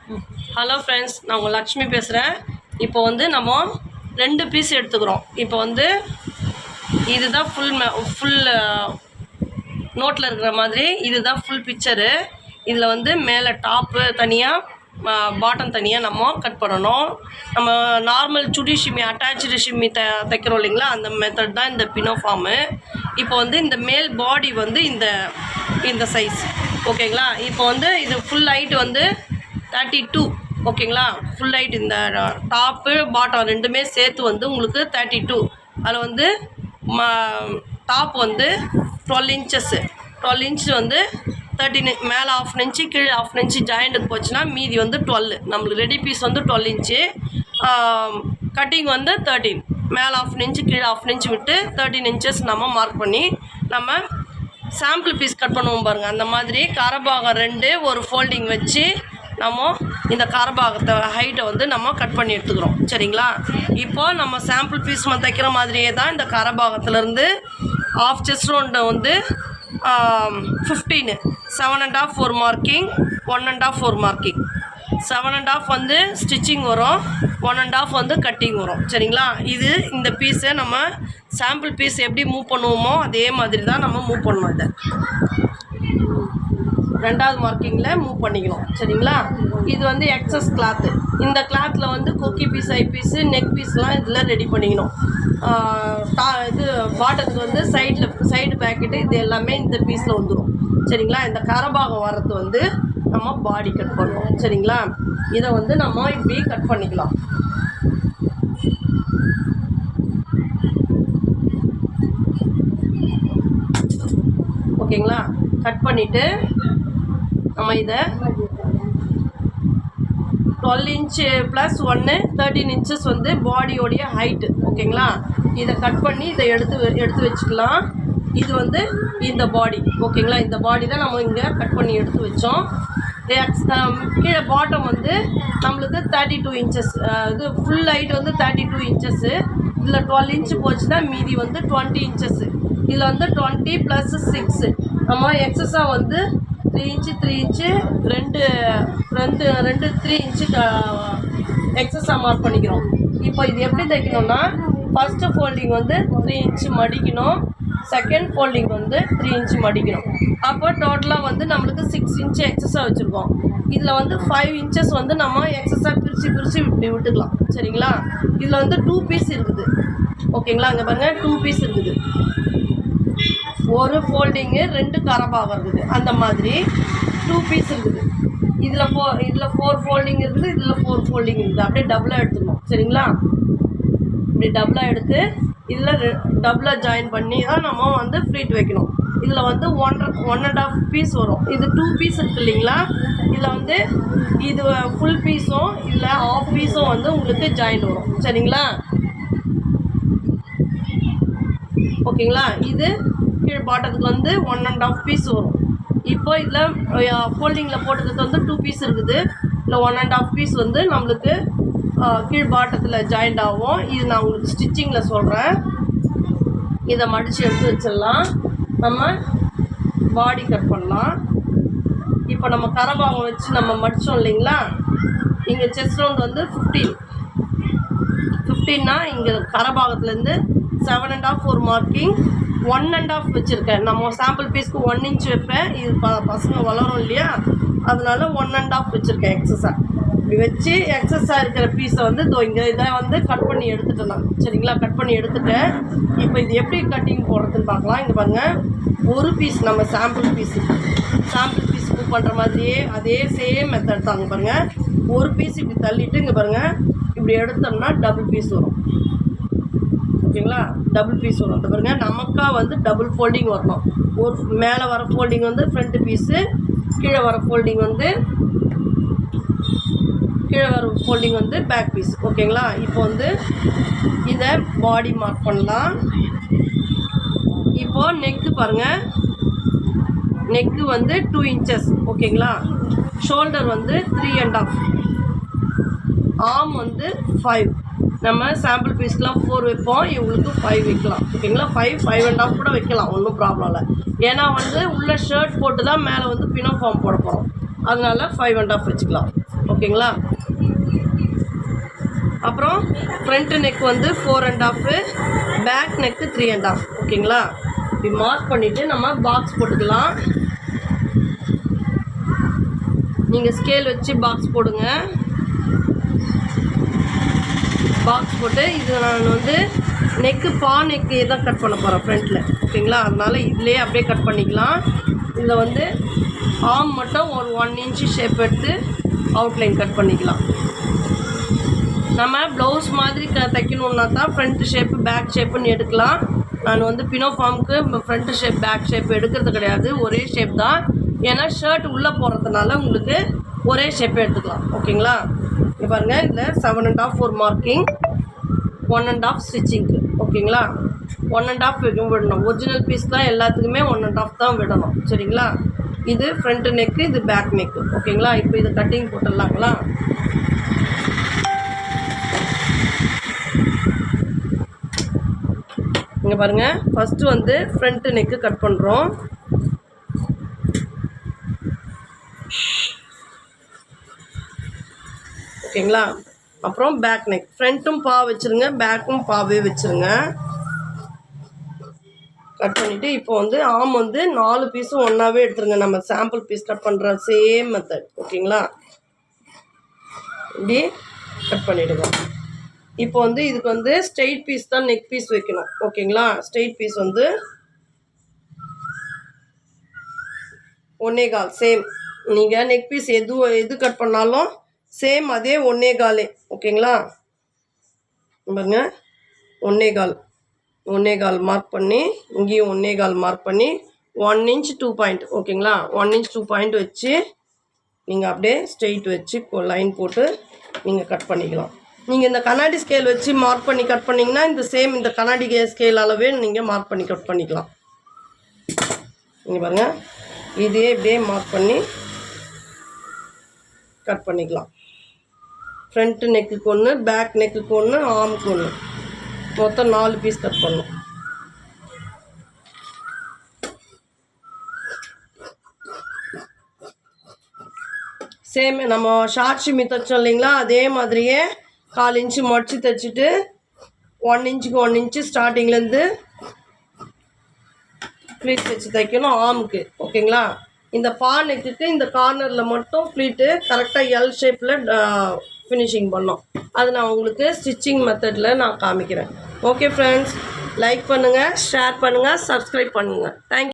Hello friends, நான் உங்கள் லக்ஷ்மி பேசுகிறேன். இப்போ வந்து நம்ம 2 பீஸ் எடுத்துக்கிறோம். இப்போ வந்து இதுதான் ஃபுல் நோட்டில் இருக்கிற மாதிரி இதுதான் ஃபுல் பிக்சரு. இதில் வந்து மேலே டாப்பு தனியாக, பாட்டம் தனியாக நம்ம கட் பண்ணணும். நம்ம நார்மல் சுடி ஷிம்மி அட்டாச்சு ஷிம்மி தைக்கிறோம் இல்லைங்களா, அந்த மெத்தட் தான் இந்த பினோஃபார்மு. இப்போ வந்து இந்த மேல் பாடி வந்து இந்த சைஸ் ஓகேங்களா. இப்போ வந்து இது ஃபுல் ஹைட் வந்து 32 ஓகேங்களா. ஃபுல் ஹைட் இந்த டாப்பு பாட்டம் ரெண்டுமே சேர்த்து வந்து உங்களுக்கு 32. அதில் வந்து டாப் வந்து 12 இன்ச்சஸ்ஸு, 12 இன்ச் வந்து 13 மேலே 1/2 இன்ச்சு கீழே 1/2 இன்ச்சு ஜாயிண்ட்டுக்கு போச்சுன்னா மீதி வந்து 12. நம்மளுக்கு ரெடி பீஸ் வந்து 12 இன்ச்சு, கட்டிங் வந்து 13. மேலே 1/2 இன்ச்சு கீழே 1/2 இன்ச்சு விட்டு 13 இன்ச்சஸ் நம்ம மார்க் பண்ணி நம்ம சாம்பிள் பீஸ் கட் பண்ணுவோம் பாருங்கள். அந்த மாதிரி கரபாகம் 2 ஒரு ஃபோல்டிங் வச்சு நம்ம இந்த கரபாகத்தை ஹைட்டை வந்து நம்ம கட் பண்ணி எடுத்துக்கிறோம் சரிங்களா. இப்போது நம்ம சாம்பிள் பீஸ் தைக்கிற மாதிரியே தான் இந்த கரபாகத்துலேருந்து ஆஃப் செஸ்ட் ரவுண்டு வந்து 15 7.5 ஒரு மார்க்கிங், 1.5 ஒரு மார்க்கிங். 7.5 வந்து ஸ்டிச்சிங் வரும், 1.5 வந்து கட்டிங் வரும் சரிங்களா. இந்த பீஸை நம்ம சாம்பிள் பீஸ் எப்படி மூவ் பண்ணுவோமோ அதே மாதிரி தான் நம்ம மூவ் பண்ணணும். இதை 2வது மார்க்கிங்கில் மூவ் பண்ணிக்கணும் சரிங்களா. இது வந்து எக்ஸஸ் கிளாத்து. இந்த கிளாத்தில் வந்து கொக்கி பீஸ், ஐ பீஸு, நெக் பீஸ்லாம் இதில் ரெடி பண்ணிக்கணும். இது பாட்டத்துக்கு வந்து சைடு பேக்கெட்டு இது எல்லாமே இந்த பீஸில் வந்துடும் சரிங்களா. இந்த கரபாகம் வர்றது வந்து நம்ம பாடி கட் பண்ணுவோம் சரிங்களா. இதை வந்து நம்ம இப்படி கட் பண்ணிக்கலாம் ஓகேங்களா. கட் பண்ணிவிட்டு நம்ம இதை 12 இன்ச்சு ப்ளஸ் 1 13 இன்ச்சஸ் வந்து பாடியோடைய ஹைட்டு ஓகேங்களா. இதை கட் பண்ணி இதை எடுத்து வச்சுக்கலாம். இது வந்து இந்த பாடி ஓகேங்களா. இந்த பாடி தான் நம்ம இங்கே கட் பண்ணி எடுத்து வச்சோம். கீழே பாட்டம் வந்து நம்மளுக்கு 32 இன்ச்சஸ், இது ஃபுல் ஹைட் வந்து 32 இன்ச்சஸ்ஸு. இதில் 12 இன்ச்சு போச்சுன்னா மீதி வந்து 20 இன்ச்சஸ்ஸு. இதில் வந்து 20 + 6 நம்ம எக்ஸஸாக வந்து 3 இன்ச்சு 3 இன்ச்சு 3 இன்ச்சு எக்ஸஸாக மார்க் பண்ணிக்கிறோம். இப்போ இது எப்படி தைக்கணும்னா, ஃபஸ்ட்டு ஃபோல்டிங் வந்து 3 இன்ச்சு மடிக்கணும், செகண்ட் ஃபோல்டிங் வந்து 3 இன்ச்சு மடிக்கணும். அப்போ டோட்டலாக வந்து நம்மளுக்கு 6 இன்ச்சு எக்ஸஸாக வச்சுருக்கோம். இதில் வந்து 5 இன்ச்சஸ் வந்து நம்ம எக்ஸஸாக பிரித்து இப்படி விட்டுக்கலாம் சரிங்களா. இதில் வந்து 2 பீஸ் இருக்குது ஓகேங்களா. அங்கே பாருங்கள் 2 பீஸ் இருக்குது, ஒரு ஃபோல்டிங்கு 2 கரபாகம் இருக்குது. அந்த மாதிரி 2 பீஸ் இருக்குது. இதில் 4 ஃபோல்டிங் இருக்குது, இதில் 4 ஃபோல்டிங் இருக்குது. அப்படியே டபுளாக எடுத்துக்கணும் சரிங்களா. இப்படி டபுளாக எடுத்து இதில் டபுளாக ஜாயின் பண்ணி தான் நம்ம வந்து ஃப்ளீட் வைக்கணும். இதில் வந்து 1.5 பீஸ் வரும். இது 2 பீஸ் இருக்குது இல்லைங்களா. இதில் வந்து இது ஃபுல் பீஸும் இல்லை ஆஃப் பீஸும் வந்து உங்களுக்கு ஜாயின் வரும் சரிங்களா. ஓகேங்களா. இது கீழே பாட்டத்துக்கு வந்து 1.5 பீஸ் வரும். இப்போ இதில் ஃபோல்டிங்கில் போட்டதுக்கு வந்து 2 பீஸ் இருக்குது. இல்லை 1.5 பீஸ் வந்து நம்மளுக்கு கீழ் பாட்டத்தில் ஜாயிண்ட் ஆகும். இது நான் உங்களுக்கு ஸ்டிச்சிங்கில் சொல்கிறேன். இதை மடித்து எடுத்து வச்சிடலாம். நம்ம பாடி கட் பண்ணலாம். இப்போ நம்ம கரபாகம் வச்சு நம்ம மடித்தோம் இல்லைங்களா. இங்கே செஸ்ட் ரவுண்ட் வந்து 15னா இங்கே கரபாகத்துலேருந்து 7.5 ஒரு மார்க்கிங், 1.5 வச்சுருக்கேன். நம்ம சாம்பிள் பீஸ்க்கு 1 இன்ச் வைப்பேன். இது பசங்க வளரும் இல்லையா, அதனால 1.5 வச்சுருக்கேன் எக்ஸஸாக. இப்படி வச்சு எக்ஸஸாக இருக்கிற பீஸை வந்து இதை வந்து கட் பண்ணி எடுத்துட்டேன் நான் சரிங்களா. கட் பண்ணி எடுத்துட்டேன். இப்போ இது எப்படி கட்டிங் போடுறதுன்னு பார்க்கலாம். இங்கே பாருங்கள், ஒரு பீஸ் நம்ம சாம்பிள் பீஸ் மூவ் பண்ணுற மாதிரியே அதே சேம் மெத்தட் தாங்க பாருங்கள். ஒரு பீஸ் இப்படி தள்ளிட்டு இங்கே பாருங்கள், இப்படி எடுத்தோம்னா டபுள் பீஸ் வரும் ஓகேங்களா. டபுள் பீஸ் வரும். அந்த பாருங்கள், நமக்காக வந்து டபுள் ஃபோல்டிங் வரணும். ஒரு மேலே வர ஃபோல்டிங் வந்து ஃப்ரண்ட்டு பீஸு, கீழே வர ஃபோல்டிங் வந்து பேக் பீஸ் ஓகேங்களா. இப்போ வந்து இதை பாடி மார்க் பண்ணலாம். இப்போது நெக்கு பாருங்கள், நெக்கு வந்து 2 இன்ச்சஸ் ஓகேங்களா. ஷோல்டர் வந்து 3.5, ஆர்ம் வந்து 5. நம்ம சாம்பிள் பீஸ்க்கெலாம் 4 வைப்போம், இவங்களுக்கு 5 வைக்கலாம் ஓகேங்களா. 5.5 கூட வைக்கலாம், ஒன்றும் ப்ராப்ளம் இல்லை. ஏன்னா வந்து உள்ள ஷர்ட் போட்டு தான் மேலே வந்து பினோஃபார்ம் போட போகிறோம், அதனால 5.5 வச்சுக்கலாம். ஓகேங்களா. அப்புறம் ஃப்ரண்ட் நெக் வந்து 4.5, பேக் நெக்கு 3.5. ஓகேங்களா. இப்படி மார்க் பண்ணிவிட்டு நம்ம பாக்ஸ் போட்டுக்கலாம். நீங்கள் ஸ்கேல் வச்சு பாக்ஸ் போடுங்க. பாக்ஸ் போட்டு இது நான் வந்து நெக்கு நெக்கு தான் கட் பண்ண போகிறேன் ஃப்ரண்ட்டில். ஓகேங்களா. அதனால் இதுலேயே அப்படியே கட் பண்ணிக்கலாம். இதில் வந்து ஆர்ம் மட்டும் ஒரு 1 இன்ச்சு ஷேப் எடுத்து அவுட்லைன் கட் பண்ணிக்கலாம். நம்ம ப்ளவுஸ் மாதிரி தைக்கணுன்னா தான் ஃப்ரண்ட் ஷேப்பு பேக் ஷேப்புன்னு எடுக்கலாம். நான் வந்து பினோ ஃபார்முக்கு ஃப்ரண்ட் ஷேப் பேக் ஷேப் எடுக்கிறது கிடையாது, ஒரே ஷேப் தான். ஏன்னா ஷர்ட் உள்ளே போடுறதுனால உங்களுக்கு ஒரே ஷேப்பே எடுத்துக்கலாம். ஓகேங்களா. இங்கே பாருங்கள், இதில் 7.5 ஒரு மார்க்கிங், 1.5 ஸ்டிச்சிங்க்கு. ஓகேங்களா. 1.5 விடணும். ஒரிஜினல் பீஸ் தான் எல்லாத்துக்குமே 1.5 தான் விடணும். சரிங்களா. இது ஃப்ரண்ட் நெக்கு, இது பேக் நெக்கு. ஓகேங்களா. இப்போ இது கட்டிங் போட்டுடலாங்களா. இங்கே பாருங்கள், ஃபஸ்ட்டு வந்து ஃப்ரண்ட் நெக்கு கட் பண்ணுறோம். ஓகேங்களா. அப்புறம் பேக் நெக், ஃப்ரண்ட்டும் வச்சுருங்க, பேக்கும் பாவே வச்சுருங்க. கட் பண்ணிவிட்டு இப்போ வந்து ஆம் வந்து 4 பீஸும் ஒன்றாவே எடுத்துருங்க. நம்ம சாம்பிள் பீஸ் கட் பண்ணுற சேம் மெத்தட். ஓகேங்களா. இப்படி கட் பண்ணிவிடுங்க. இப்போ வந்து இதுக்கு வந்து ஸ்ட்ரெயிட் பீஸ் தான் நெக் பீஸ் வைக்கணும். ஓகேங்களா. ஸ்ட்ரெயிட் பீஸ் வந்து 1.25 சேம். நீங்கள் நெக் பீஸ் எது கட் பண்ணாலும் சேம் அதே 1.25. ஓகேங்களா. பாருங்க, 1.25 மார்க் பண்ணி, இங்கேயும் 1.25 மார்க் பண்ணி 1 இன்ச் 2 பாயிண்ட். ஓகேங்களா. 1 இன்ச் 2 பாயிண்ட் வச்சு நீங்கள் அப்படியே ஸ்ட்ரெயிட் வச்சு லைன் போட்டு நீங்கள் கட் பண்ணிக்கலாம். நீங்கள் இந்த கண்ணாடி ஸ்கேல் வச்சு மார்க் பண்ணி கட் பண்ணிங்கன்னா இந்த சேம் இந்த கண்ணாடி ஸ்கேல் அளவே நீங்கள் மார்க் பண்ணி கட் பண்ணிக்கலாம். இங்கே பாருங்கள், இதே இப்படியே மார்க் பண்ணி கட் பண்ணிக்கலாம். ஃப்ரண்ட் நெக்குக்கு ஒன்று, பேக் நெக்குக்கு ஒன்று, ஆர்முக்கு ஒன்று, மொத்தம் 4 பீஸ் கட் பண்ணணும். சேம் நம்ம ஷார்ட் ஷிம்மி தைச்சோம் இல்லைங்களா, அதே மாதிரியே 1/4 இன்ச்சு மடித்து தைச்சிட்டு 1 இன்ச்சுக்கு 1 இன்ச்சு ஸ்டார்டிங்லேருந்து ப்ளீட் வச்சு தைக்கணும் ஆர்முக்கு. ஓகேங்களா. இந்த நெக்குக்கு இந்த கார்னரில் மட்டும் ப்ளீட்டு கரெக்டாக எல் ஷேப்பில் ஃபினிஷிங் பண்ணோம். அது நான் உங்களுக்கு ஸ்டிச்சிங் மெத்தடில் நான் காமிக்கிறேன். ஓகே ஃப்ரெண்ட்ஸ், லைக் பண்ணுங்கள், ஷேர் பண்ணுங்கள், சப்ஸ்கிரைப் பண்ணுங்கள். தேங்க்யூ.